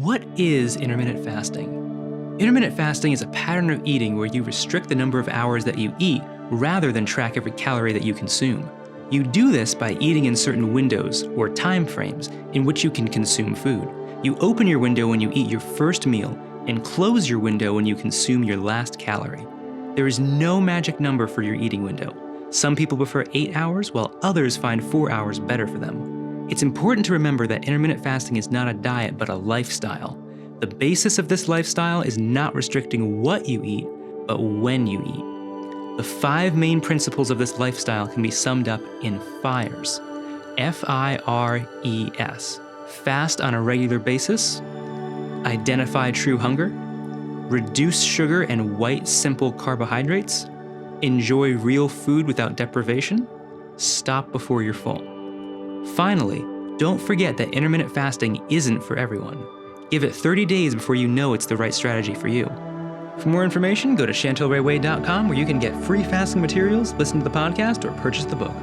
What is intermittent fasting? Intermittent fasting is a pattern of eating where you restrict the number of hours that you eat rather than track every calorie that you consume. You do this by eating in certain windows or time frames in which you can consume food. You open your window when you eat your first meal and close your window when you consume your last calorie. There is no magic number for your eating window. Some people prefer 8 hours, while others find 4 hours better for them. It's important to remember that intermittent fasting is not a diet, but a lifestyle. The basis of this lifestyle is not restricting what you eat, but when you eat. The 5 main principles of this lifestyle can be summed up in FIRES. F-I-R-E-S. Fast on a regular basis. Identify true hunger. Reduce sugar and white simple carbohydrates. Enjoy real food without deprivation. Stop before you're full. Finally, don't forget that intermittent fasting isn't for everyone. Give it 30 days before you know it's the right strategy for you. For more information, go to chantelrayway.com where you can get free fasting materials, listen to the podcast, or purchase the book.